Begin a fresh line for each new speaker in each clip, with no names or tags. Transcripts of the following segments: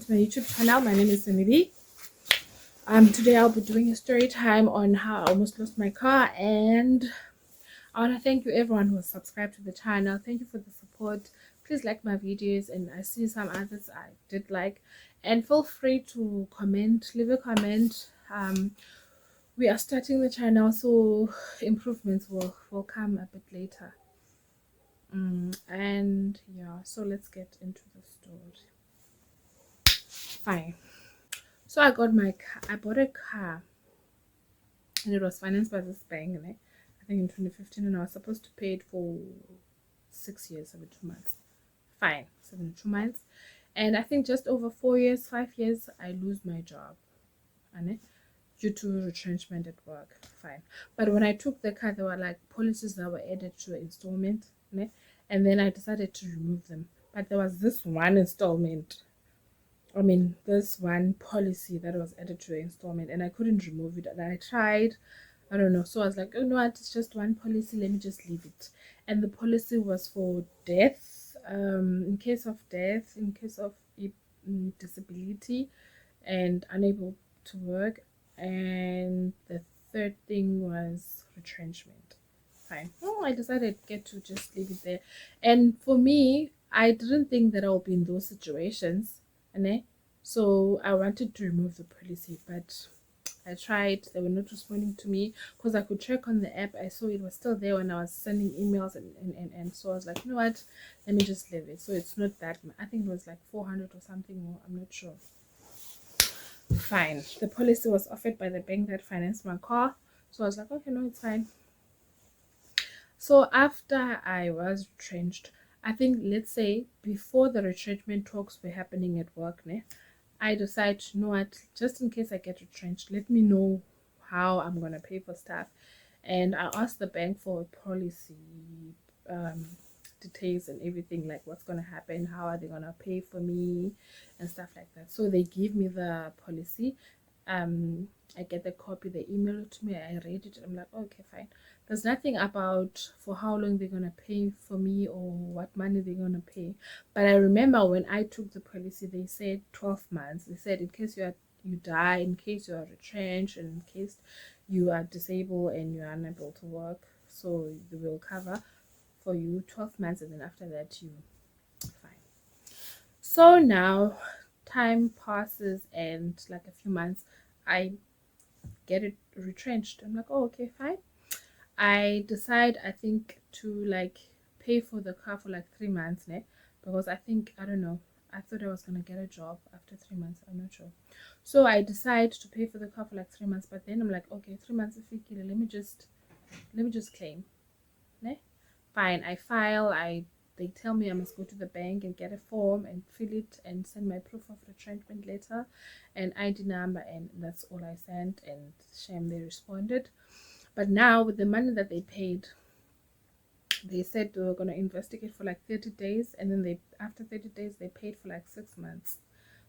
to my YouTube channel. My name is Std. Today I'll be doing a story time on how I almost lost my car, and I want to thank you everyone who has subscribed to the channel. Thank you for the support. Please like my videos, and I see some others I did like, and feel free to comment, leave a comment. We are starting the channel, so improvements will come a bit later. And yeah, so let's get into the story. Fine. So I bought a car, and it was financed by this bank, and I think in 2015, and I was supposed to pay it for 6 years, 72 months. Fine, 72 months. And I think just over 4 years, 5 years, I lose my job, and due to retrenchment at work. Fine. But when I took the car, there were like policies that were added to the installment, and then I decided to remove them. But there was this one installment, this one policy that was added to the installment, and I couldn't remove it. And I tried, I don't know. So I was like, oh no, it's just one policy. Let me just leave it. And the policy was for death, in case of death, in case of disability, and unable to work. And the third thing was retrenchment. Fine. Oh, I decided to just leave it there. And for me, I didn't think that I would be in those situations, so I wanted to remove the policy, but I tried. They were not responding to me because I could check on the app. I saw it was still there when I was sending emails, and so I was like, you know what, let me just leave it. So it's not that much. I think it was like 400 or something more. I'm not sure. Fine. The policy was offered by the bank that financed my car, so I was like, okay, no, it's fine. So after I was retrenched, I think, let's say before the retrenchment talks were happening at work, I decided, you know what, just in case I get retrenched, let me know how I'm gonna pay for stuff. And I asked the bank for a policy, details and everything, like what's gonna happen, how are they gonna pay for me, and stuff like that. So they give me the policy. I get the copy, they email it to me, I read it, I'm like, okay, fine. There's nothing about for how long they're gonna pay for me or what money they're gonna pay. But I remember when I took the policy, they said 12 months. They said in case you die, in case you are retrenched, and in case you are disabled and you are unable to work, so they will cover for you 12 months, and then after that you fine. So now time passes, and like a few months, I get it retrenched. I'm like, oh, okay, fine. I decide, I think, to like pay for the car for like 3 months, because I think, I don't know, I thought I was gonna get a job after 3 months. I'm not sure. So I decide to pay for the car for like 3 months, but then I'm like, okay, 3 months if let me just claim, fine. I file. They tell me I must go to the bank and get a form and fill it and send my proof of retrenchment letter and ID number, and that's all I sent, and shame they responded. But now with the money that they paid, they said they were going to investigate for like 30 days, and then after 30 days they paid for like 6 months.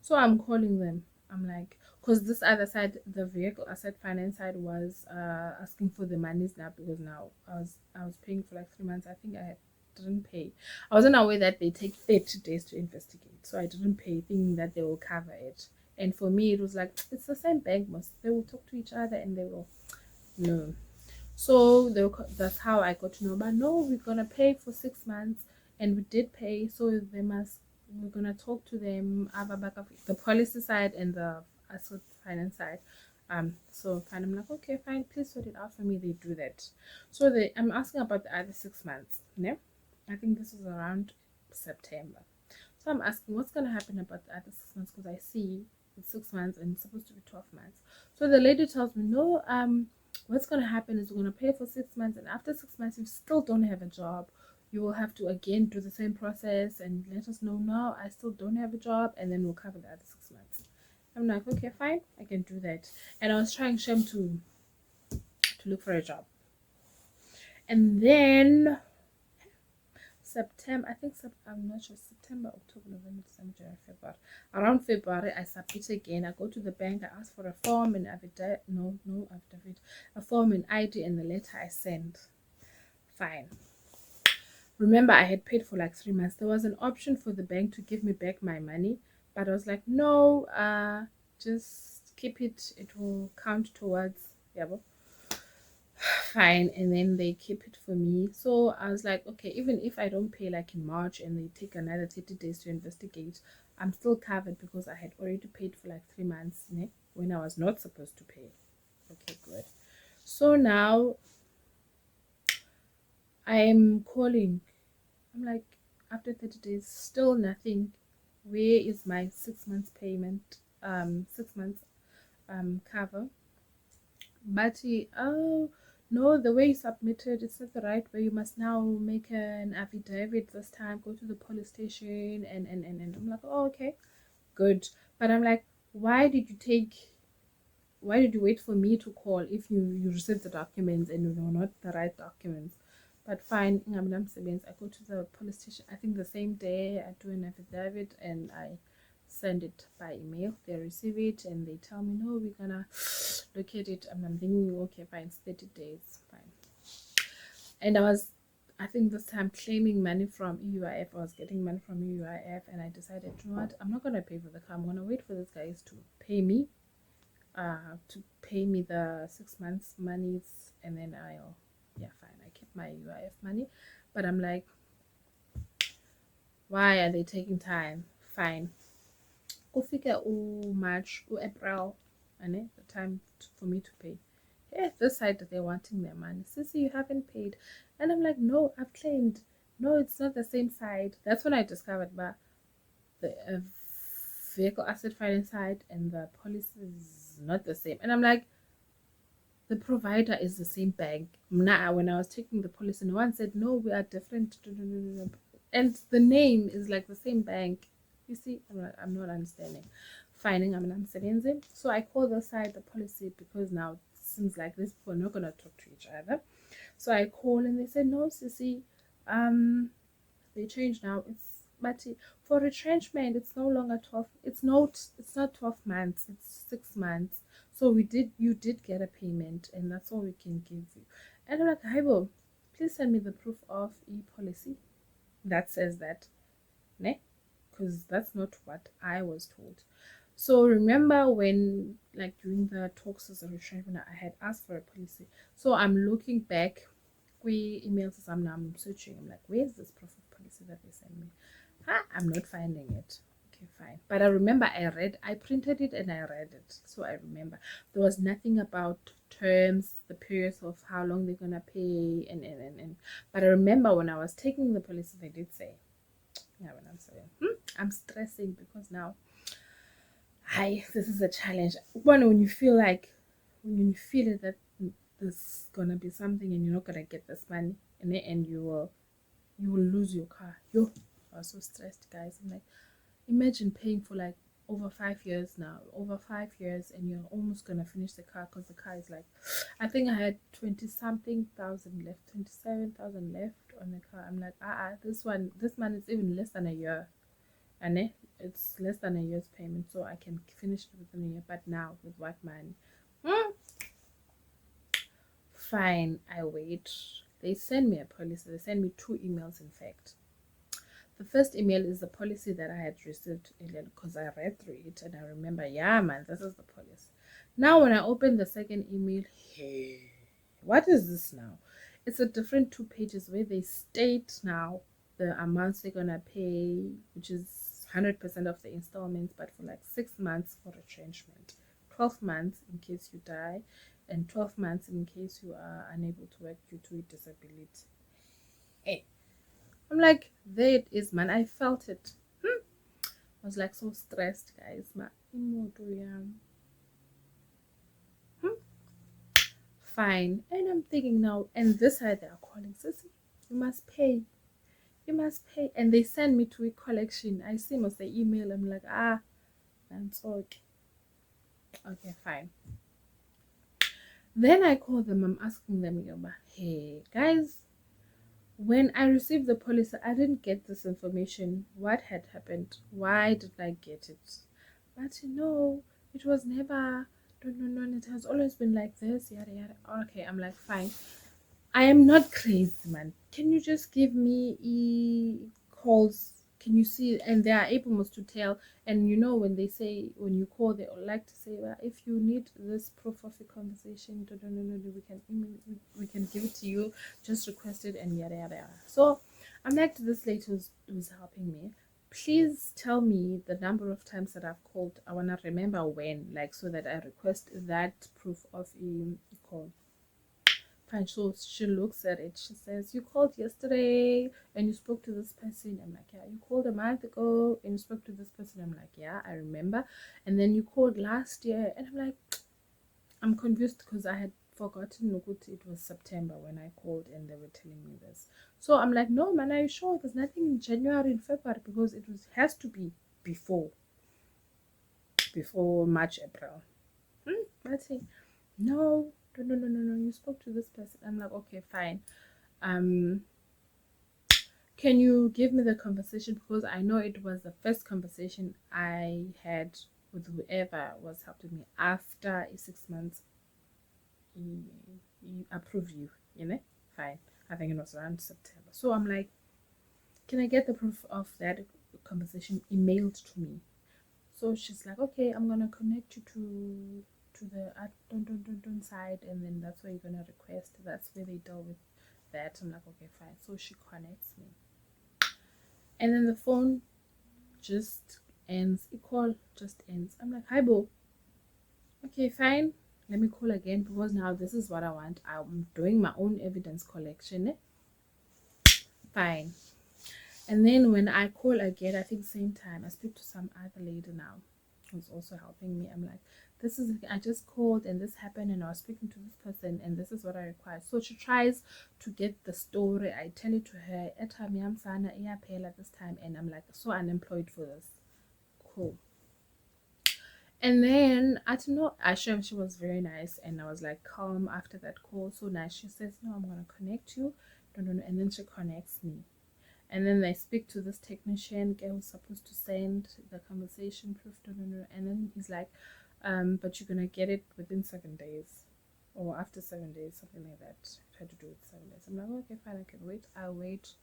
So I'm calling them. I'm like, because this other side, the vehicle asset finance side, was asking for the monies now, because now I was paying for like 3 months. I think I didn't pay. I wasn't aware that they take 30 days to investigate, so I didn't pay, thinking that they will cover it. And for me, it was like, it's the same bank, they will talk to each other and they will no. So that's how I got to know. But no, we're gonna pay for 6 months, and we did pay. So we're gonna talk to them about the policy side and the asset finance side. So fine, I'm like, okay, fine, please sort it out for me. They do that. So I'm asking about the other 6 months. I think this is around September. So I'm asking what's gonna happen about the other 6 months, because I see it's 6 months and it's supposed to be 12 months. So the lady tells me, no, what's going to happen is we're going to pay for 6 months, and after 6 months you still don't have a job, you will have to again do the same process and let us know, no, I still don't have a job, and then we'll cover the other 6 months. I'm like, okay, fine, I can do that. And I was trying shame to look for a job. And then September, I think, I'm not sure, September, October, November, December, January, February. Around February, I submit again. I go to the bank, I ask for a form and a form and ID, and the letter I send. Fine. Remember, I had paid for like 3 months. There was an option for the bank to give me back my money, But I was like, no, just keep it. It will count towards, yeah, fine. And then they keep it for me. So I was like, okay, even if I don't pay like in March and they take another 30 days to investigate, I'm still covered because I had already paid for like 3 months, né, when I was not supposed to pay. Okay, good. So now I'm calling. I'm like, after 30 days, still nothing. Where is my 6 months payment? 6 months cover. But oh no, the way you submitted, it's not the right way. You must now make an affidavit this time, go to the police station, and I'm like, oh, okay, good. But I'm like, why did you take why did you wait for me to call if you received the documents and they were not the right documents? But fine, I go to the police station. I think the same day I do an affidavit and I send it by email. They receive it and they tell me, no, we're gonna look at it. And I'm thinking, okay, fine, it's 30 days, fine. And I think this time claiming money from EUIF. I was getting money from EUIF, and I decided, you know what, I'm not gonna pay for the car. I'm gonna wait for these guys to pay me the 6 months monies, and then I'll, yeah, fine, I keep my UIF money. But I'm like, why are they taking time? Fine, kufike March April, and the time for me to pay. Hey, this side they're wanting their money. Sissy, you haven't paid. And I'm like, no, I've claimed. No, it's not the same side. That's when I discovered that the vehicle asset finance side and the policy is not the same. And I'm like, the provider is the same bank. Now, when I was taking the policy, no one said, no, we are different. And the name is like the same bank. You see, I'm not understanding. Finding I'm understanding. So I call the side the policy because now it seems like these people are not going to talk to each other. So I call and they said, no, Sissy, they changed now. But for retrenchment, it's no longer 12. It's not 12 months. It's 6 months. So you did get a payment, and that's all we can give you. And I'm like, Haibo, please send me the proof of e-policy that says that, ne? Because that's not what I was told. So remember when, like during the talks as a retrenchment, I had asked for a policy. So I'm looking back, we emails I'm searching. I'm like, where's this proof of policy that they sent me? I'm not finding it. Okay, fine. But I remember I printed it and I read it. So I remember there was nothing about terms, the periods of how long they're gonna pay, and. But I remember when I was taking the policy, they did say, yeah, when I'm saying, I'm stressing because now, hi, this is a challenge. When you feel it that there's gonna be something and you're not gonna get this money, and then and you will lose your car. I was so stressed, guys. I'm like, imagine paying for like over 5 years now, and you're almost gonna finish the car because the car is like, I think I had 20 something thousand left, 27,000 left on the car. I'm like, this month is even less than a year, and it's less than a year's payment, so I can finish it within a year. But now with what money? Fine, I wait. They send me a policy. They send me 2 emails, in fact. The first email is the policy that I had received earlier because I read through it and I remember, yeah, man, this is the policy. Now, when I open the second email, hey, what is this now? It's a different 2 pages where they state now the amounts they're gonna pay, which is 100% of the installments, but for like 6 months for retrenchment, 12 months in case you die, and 12 months in case you are unable to work due to disability. Hey, I'm like, there it is, man. I felt it. I was like so stressed, guys. Fine. And I'm thinking now, and this side they are calling, Sissy, you must pay. You must pay. And they send me to a collection. I see must the email. I'm like, that's okay. Okay, fine. Then I call them. I'm asking them, hey, guys, when I received the policy, I didn't get this information. What had happened? Why did I get it? But it was never. No, it has always been like this. Yada yada. Okay, I'm like, fine. I am not crazy, man. Can you just give me calls? can you see? And they are able most to tell. And you know, when they say, when you call, they like to say, well, if you need this proof of a conversation, we can email, we can give it to you, just request it, and yada yada yada. So I'm like to this lady who's helping me, please tell me the number of times that I've called. I want to remember when, like, so that I request that proof of a call. Fine. So she looks at it. She says, you called yesterday and you spoke to this person. I'm like, yeah. You called a month ago and you spoke to this person. I'm like, yeah, I remember. And then you called last year. And I'm like, I'm confused because I had forgotten it was September when I called and they were telling me this. So I'm like, no, man, are you sure? There's nothing in January and February because it has to be before March, April. Let's see. No, you spoke to this person. I'm like, okay, fine. Can you give me the conversation, because I know it was the first conversation I had with whoever was helping me after 6 months. He approved you, fine. I think it was around September. So I'm like, can I get the proof of that conversation emailed to me? So she's like, okay, I'm gonna connect you to the side, and then that's where you're gonna request. That's where they deal with that. I'm like, okay, fine. So she connects me, and then the phone just ends. The call just ends. I'm like, hi, Bo. Okay, fine. Let me call again, because now this is what I want. I'm doing my own evidence collection. Fine. And then when I call again, I think same time, I speak to some other lady now who's also helping me. I'm like, I just called and this happened and I was speaking to this person and this is what I require. So she tries to get the story. I tell it to her at this time, and I'm like, so unemployed for this. Cool. And then I don't know, she was very nice, and I was like calm after that call. So nice. She says, no, I'm gonna connect you. And then she connects me. And then they speak to this technician guy who's supposed to send the conversation proof. And then he's like, but you're gonna get it within 7 days, or after 7 days, something like that. Try to do it 7 days. I'm like, okay, fine, I can wait. I'll wait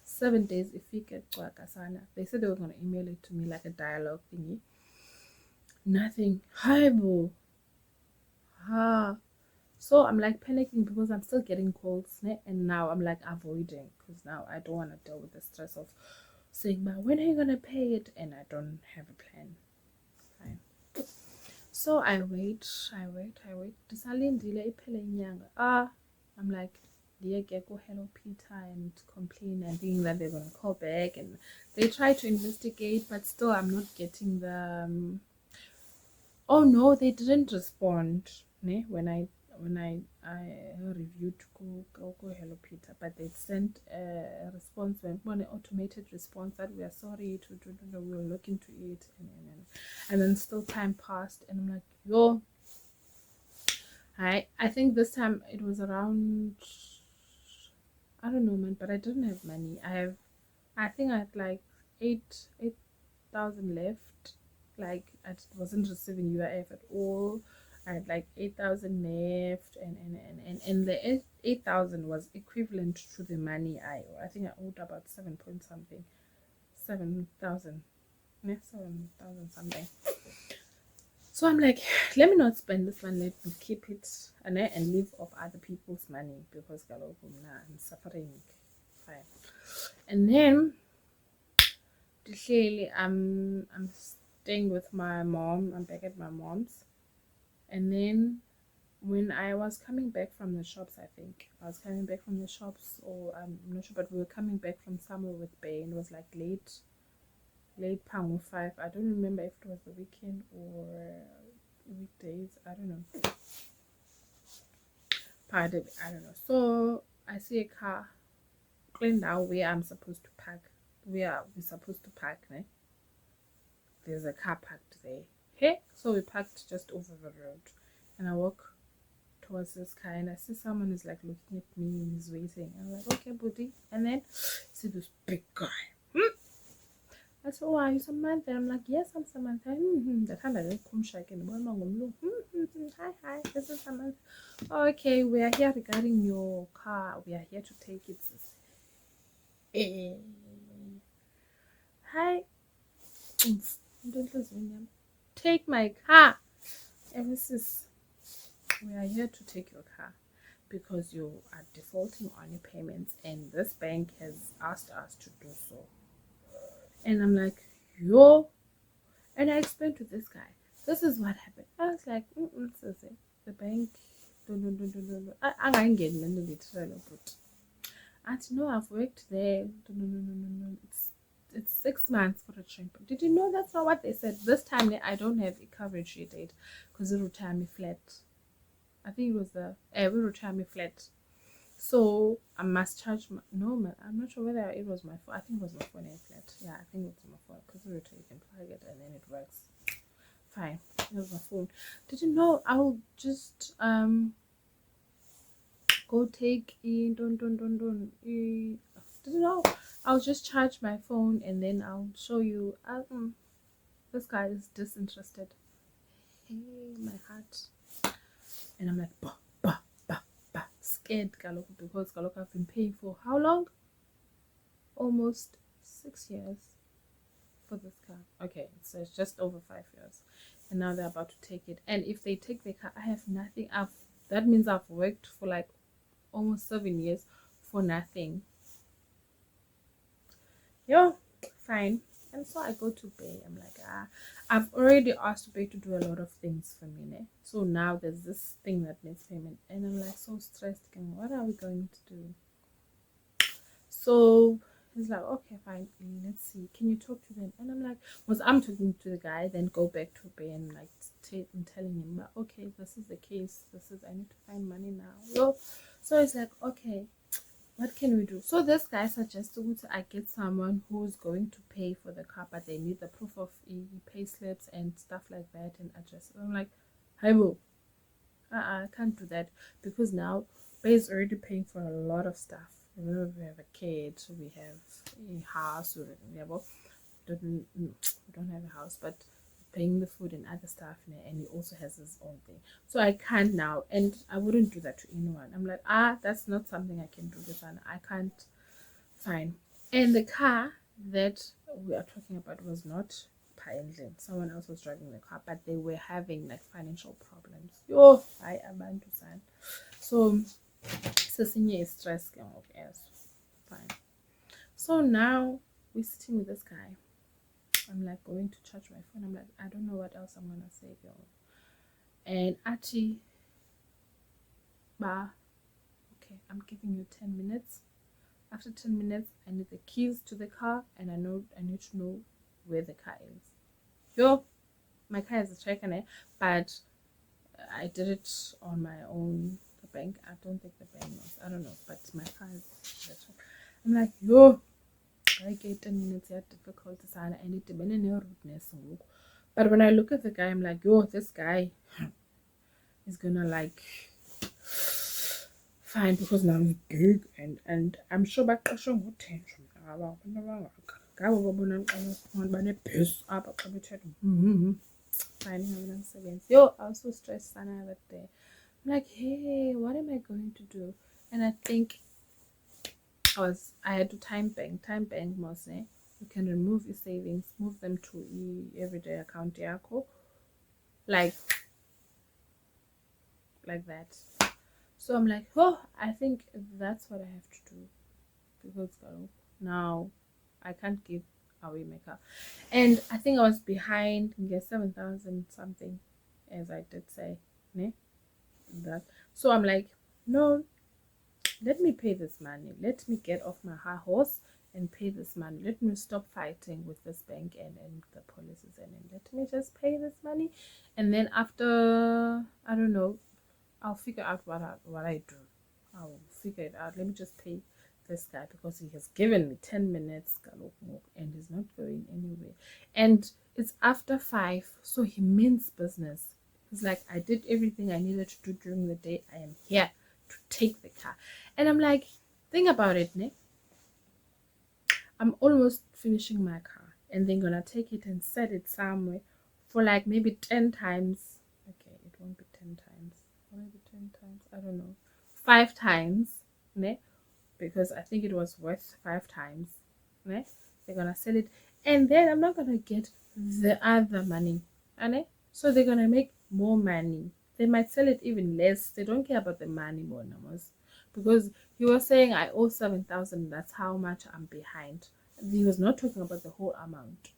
7 days. If we get Kwakasana, they said they were gonna email it to me like a dialogue thingy. Nothing. Hi, boo. Ha. So I'm like panicking because I'm still getting calls, and now I'm like avoiding, because now I don't want to deal with the stress of saying, but when are you gonna pay it? And I don't have a plan. Fine. So I wait. I'm like, dear Gecko, hello Peter, and complain and thinking that they're gonna call back, and they try to investigate, but still I'm not getting the oh no, they didn't respond when I reviewed go Hello Peter, but they sent a response, an automated response that we are sorry we will look into it, and then still time passed, and I'm like, yo, I think this time it was around, I don't know, man, but I didn't have money. I think I had like 8,000 left. Like, I wasn't receiving UIF at all. I had like 8,000 left, and the 8,000 was equivalent to the money I think I owed about 7 point something, 7,000, 7,000 something. So I'm like, let me not spend this money, let me keep it and live off other people's money, because I'm suffering. Fine. And then I'm staying with my mom. I'm back at my mom's. And then when I was coming back from the shops, I think I was coming back from the shops, or I'm not sure, but we were coming back from somewhere with Bay, and it was like late Pangu 5. I don't remember if it was the weekend or weekdays. I don't know. Pardon, I don't know. So I see a car cleaned out where I'm supposed to park. We're supposed to park, né? There's a car parked there. Hey, so we parked just over the road, and I walk towards this car, and I see someone is like looking at me and he's waiting. I'm like, okay, buddy. And then I see this big guy. I said, oh, are you Samantha? I'm like, yes, I'm Samantha. Hi, this is Samantha. Oh, okay, we are here regarding your car. We are here to take it. hi, take my car. And sis, we are here to take your car because you are defaulting on your payments and this bank has asked us to do so. And I'm like, yo. And I explained to this guy, this is what happened. I was like, sis, the bank, no. I'm getting literally, but no, I've worked there. No. It's 6 months for a train. But did you know that's not what they said? This time I don't have a coverage date because it will retire me flat. I think it was the will retire me flat. So I must charge my no man. I'm not sure whether it was my phone. I think it was my phone flat. Yeah, I think it was my phone because you can plug it and then it works. Fine. It was my phone. Did you know I'll just go take in don't did you know I'll just charge my phone and then I'll show you this guy is disinterested. Hey, my heart. And I'm like scared because I've been paying for how long? Almost 6 years for this car. Okay, so it's just over 5 years. And now they're about to take it. And if they take the car, I have nothing. That means I've worked for like almost 7 years for nothing. Yo, fine. And so I go to Bay. I'm like, I've already asked Bay to do a lot of things for me. Ne? So now there's this thing that needs payment. And I'm like so stressed. What are we going to do? So he's like, okay, fine. Let's see. Can you talk to them? And I'm like, I'm talking to the guy, then go back to Bay and like telling him, but okay, this is the case. I need to find money now. Yo. So it's like, okay, what can we do? So this guy suggested I get someone who's going to pay for the car, but they need the proof of pay slips and stuff like that and address. I'm like, hey, boo, I can't do that because now Bay is already paying for a lot of stuff. We have a kid, we have a house, we don't have a house, but paying the food and other stuff, and he also has his own thing. So I can't now, and I wouldn't do that to anyone. I'm like, that's not something I can do this one. I can't. Fine. And the car that we are talking about was not Engine. Someone else was driving the car, but they were having like financial problems. Yo, I am to sign. So Cecilia is stressed. Yes, fine. So now we're sitting with this guy. I'm like going to charge my phone. I'm like, I don't know what else I'm gonna say, girl. And Achi, okay, I'm giving you 10 minutes. After 10 minutes, I need the keys to the car, and I need to know where the car is. Yo, my car is a tracker, but I did it on my own. The bank, I don't think the bank knows. I don't know, but my car is a tracker. I'm like, yo, I get 10 minutes. You have difficulty, and I need to be in rudeness. But when I look at the guy, I'm like, yo, this guy is gonna like fine because now he's big and I'm sure back attention. Yo, I was so stressed that day. I'm like, hey, what am I going to do? And I think I had to time bank mostly. You can remove your savings, move them to everyday account yako. Like that. So I'm like, I think that's what I have to do because now I can't give away my car. And I think I was behind 7,000 something, as I did say, ne? That. So I'm like, no, let me pay this money. Let me get off my high horse and pay this money. Let me stop fighting with this bank and the policies and let me just pay this money. And then after, I don't know, I'll figure out what I do. I'll figure it out. Let me just pay this guy because he has given me 10 minutes and he's not going anywhere. And it's after 5, so he means business. He's like, I did everything I needed to do during the day. I am here to take the car. And I'm like, think about it, ne? I'm almost finishing my car and then gonna take it and set it somewhere for like maybe 10 times. Okay, it won't be 10 times. Maybe 10 times. I don't know. 5 times, ne? Because I think it was worth 5 times, ne? They're gonna sell it and then I'm not gonna get the other money, and so they're gonna make more money. They might sell it even less. They don't care about the money more, numbers, because he was saying I owe 7,000. That's how much I'm behind. He was not talking about the whole amount.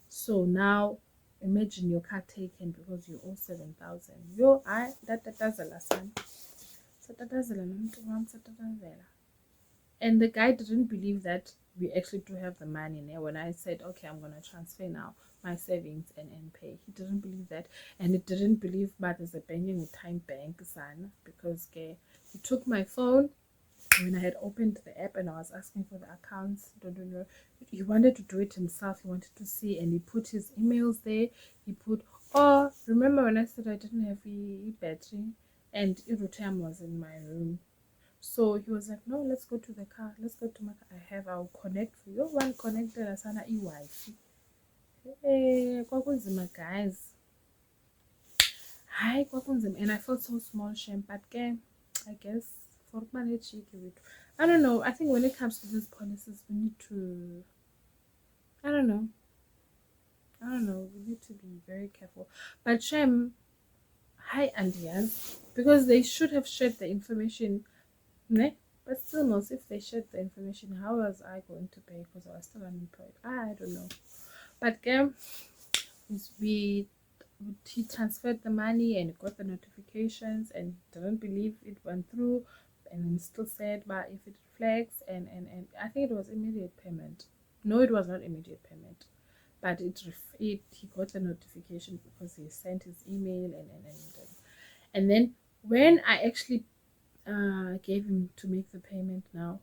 So now, imagine your car taken because you owe 7,000. Yo, I that tatazela son. Satatazela nomntu wam satatazela. And the guy didn't believe that we actually do have the money in there. When I said, okay, I'm going to transfer now my savings and pay, he didn't believe that. And he didn't believe but there's a banking with time bank son, because he took my phone when I had opened the app and I was asking for the accounts. Don't know. He wanted to do it himself. He wanted to see, and he put his emails there. He put, oh, remember when I said I didn't have battery and Irutam was in my room. So he was like, no, let's go to the car. Let's go to my car. I'll connect for you. One connected asana e-Wi-Fi. Hey, kwakunzima guys. Hi, kwakunzima. And I felt so small shame. But I guess for cheeky, I don't know. I think when it comes to these policies, we need to, I don't know. We need to be very careful. But shame, hi, Andias, because they should have shared the information. Ne? But still, most if they shared the information, how was I going to pay? Because I was still unemployed. I don't know. But he transferred the money and got the notifications and didn't believe it went through, and still said, but if it flags and I think it was immediate payment. No, it was not immediate payment, but he got the notification because he sent his email and then when I actually gave him to make the payment now,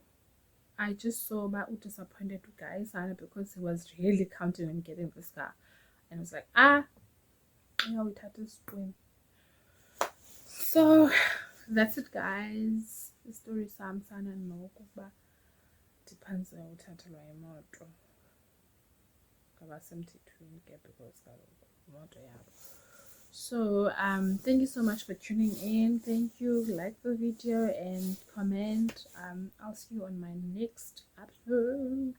I just saw about disappointed guys because he was really counting on getting this car, and I was like, yeah, we had to swim. So that's it, guys. The story samsana nokuba depends on uthathelwa imoto ngabasemthethweni ke because kaloku imoto yabo. So thank you so much for tuning in. Thank you. Like the video and comment. I'll see you on my next episode.